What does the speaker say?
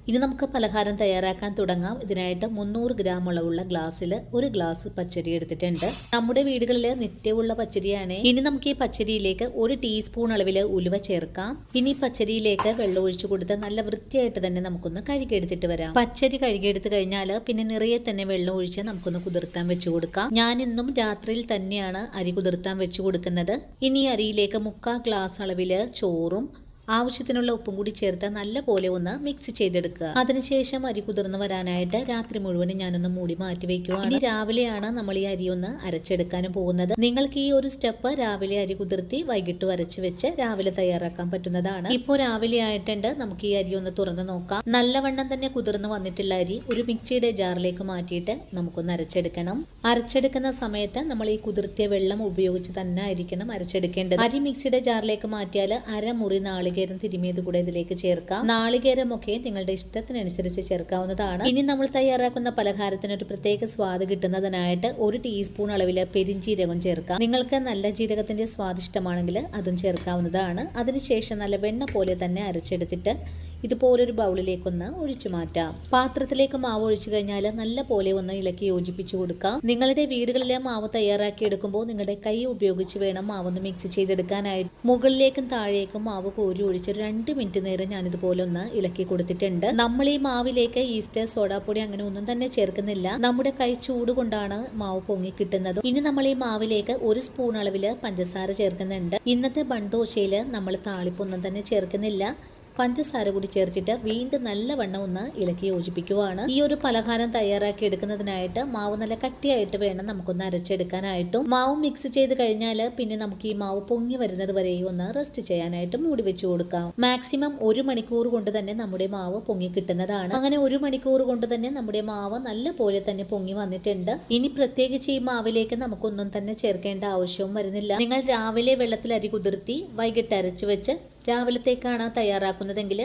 ഇനി നമുക്ക് പലഹാരം തയ്യാറാക്കാൻ തുടങ്ങാം. ഇതിനായിട്ട് 300 ഗ്രാം അളവുള്ള ഗ്ലാസ്സിൽ 1 ഗ്ലാസ് പച്ചരി എടുത്തിട്ടുണ്ട്. നമ്മുടെ വീടുകളിൽ നിത്യമുള്ള പച്ചരിയാണ്. ഇനി നമുക്ക് ഈ പച്ചരിയിലേക്ക് 1 ടീസ്പൂൺ അളവിൽ ഉലുവ ചേർക്കാം. ഇനി പച്ചരിയിലേക്ക് വെള്ളം ഒഴിച്ചു കൊടുത്ത് നല്ല വൃത്തിയായിട്ട് തന്നെ നമുക്കൊന്ന് കഴുകിയെടുത്തിട്ട് വരാം. പച്ചരി കഴുകിയെടുത്ത് കഴിഞ്ഞാൽ പിന്നെ നിറയെ തന്നെ വെള്ളം ഒഴിച്ച് നമുക്കൊന്ന് കുതിർത്താൻ വെച്ചു കൊടുക്കാം. ഞാൻ ഇന്നും രാത്രിയിൽ തന്നെയാണ് അരി കുതിർത്താൻ വെച്ചു കൊടുക്കുന്നത്. ഇനി അരിയിലേക്ക് 3/4 ഗ്ലാസ് അളവിൽ ചോറും ആവശ്യത്തിനുള്ള ഉപ്പും കൂടി ചേർത്ത് നല്ല പോലെ ഒന്ന് മിക്സ് ചെയ്തെടുക്കുക. അതിനുശേഷം അരി കുതിർന്ന് വരാനായിട്ട് രാത്രി മുഴുവനും ഞാനൊന്ന് മൂടി മാറ്റി വെക്കുകയാണ്. ഇനി രാവിലെയാണ് നമ്മൾ ഈ അരി ഒന്ന് അരച്ചെടുക്കാനും പോകുന്നത്. നിങ്ങൾക്ക് ഈ ഒരു സ്റ്റെപ്പ് രാവിലെ അരി കുതിർത്തി വൈകിട്ട് അരച്ച് വെച്ച് രാവിലെ തയ്യാറാക്കാൻ പറ്റുന്നതാണ്. ഇപ്പോൾ രാവിലെ ആയിട്ടുണ്ട്. നമുക്ക് ഈ അരി ഒന്ന് തുറന്ന് നോക്കാം. നല്ലവണ്ണം തന്നെ കുതിർന്ന് വന്നിട്ടുള്ള അരി ഒരു മിക്സിയുടെ ജാറിലേക്ക് മാറ്റിയിട്ട് നമുക്കൊന്ന് അരച്ചെടുക്കണം. അരച്ചെടുക്കുന്ന സമയത്ത് നമ്മൾ ഈ കുതിർത്തിയ വെള്ളം ഉപയോഗിച്ച് തന്നെ ആയിരിക്കണം അരച്ചെടുക്കേണ്ടത്. അരി മിക്സിയുടെ ജാറിലേക്ക് മാറ്റിയാൽ അരമുറി നാളികേരം തിരുമിയത് കൂടെ ഇതിലേക്ക് ചേർക്കാം. നാളികേരമൊക്കെ നിങ്ങളുടെ ഇഷ്ടത്തിനനുസരിച്ച് ചേർക്കാവുന്നതാണ്. ഇനി നമ്മൾ തയ്യാറാക്കുന്ന പലഹാരത്തിന് ഒരു പ്രത്യേക സ്വാദ് കിട്ടുന്നതിനായിട്ട് 1 ടീസ്പൂൺ അളവിൽ പെരിഞ്ജീരകം ചേർക്കാം. നിങ്ങൾക്ക് നല്ല ജീരകത്തിന്റെ സ്വാദ് ഇഷ്ടമാണെങ്കിൽ അതും ചേർക്കാവുന്നതാണ്. അതിനുശേഷം നല്ല വെണ്ണ പോലെ തന്നെ അരച്ചെടുത്തിട്ട് ഇതുപോലൊരു ബൗളിലേക്കൊന്ന് ഒഴിച്ചു മാറ്റാം. പാത്രത്തിലേക്ക് മാവ് ഒഴിച്ചു കഴിഞ്ഞാൽ നല്ല പോലെ ഒന്ന് ഇളക്കി യോജിപ്പിച്ചു കൊടുക്കാം. നിങ്ങളുടെ വീടുകളിലെ മാവ് തയ്യാറാക്കി എടുക്കുമ്പോൾ നിങ്ങളുടെ കൈ ഉപയോഗിച്ച് വേണം മാവൊന്ന് മിക്സ് ചെയ്തെടുക്കാനായിട്ട്. മുകളിലേക്കും താഴേക്കും മാവ് കോരി ഒഴിച്ച് 2 മിനിറ്റ് നേരം ഞാനിതുപോലെ ഒന്ന് ഇളക്കി കൊടുത്തിട്ടുണ്ട്. നമ്മൾ ഈ മാവിലേക്ക് ഈസ്റ്റ് സോഡാപ്പൊടി അങ്ങനെ ഒന്നും തന്നെ ചേർക്കുന്നില്ല. നമ്മുടെ കൈ ചൂട് കൊണ്ടാണ് മാവ് പൊങ്ങി കിട്ടുന്നത്. ഇനി നമ്മൾ ഈ മാവിലേക്ക് 1 സ്പൂൺ അളവിൽ പഞ്ചസാര ചേർക്കുന്നുണ്ട്. ഇന്നത്തെ ബൺദോശയിൽ നമ്മൾ താളിപ്പൊന്നും തന്നെ ചേർക്കുന്നില്ല. പഞ്ചസാര കൂടി ചേർത്തിട്ട് വീണ്ടും നല്ലവണ്ണം ഒന്ന് ഇളക്കി യോജിപ്പിക്കുവാണ്. ഈ ഒരു പലഹാരം തയ്യാറാക്കി എടുക്കുന്നതിനായിട്ട് മാവ് നല്ല കട്ടിയായിട്ട് വേണം നമുക്കൊന്ന് അരച്ചെടുക്കാനായിട്ടും. മാവ് മിക്സ് ചെയ്ത് കഴിഞ്ഞാൽ പിന്നെ നമുക്ക് ഈ മാവ് പൊങ്ങി വരുന്നത് വരെയും ഒന്ന് റെസ്റ്റ് ചെയ്യാനായിട്ട് മൂടി വെച്ചു കൊടുക്കാം. മാക്സിമം 1 മണിക്കൂർ കൊണ്ട് തന്നെ നമ്മുടെ മാവ് പൊങ്ങി കിട്ടുന്നതാണ്. അങ്ങനെ 1 മണിക്കൂർ കൊണ്ട് തന്നെ നമ്മുടെ മാവ് നല്ല പോലെ തന്നെ പൊങ്ങി വന്നിട്ടുണ്ട്. ഇനി പ്രത്യേകിച്ച് ഈ മാവിലേക്ക് നമുക്കൊന്നും തന്നെ ചേർക്കേണ്ട ആവശ്യവും വരുന്നില്ല. നിങ്ങൾ രാവിലെ വെള്ളത്തിൽ അരി കുതിർത്തി വൈകിട്ട് അരച്ചു വെച്ച് രാവിലത്തേക്കാണ് തയ്യാറാക്കുന്നതെങ്കിൽ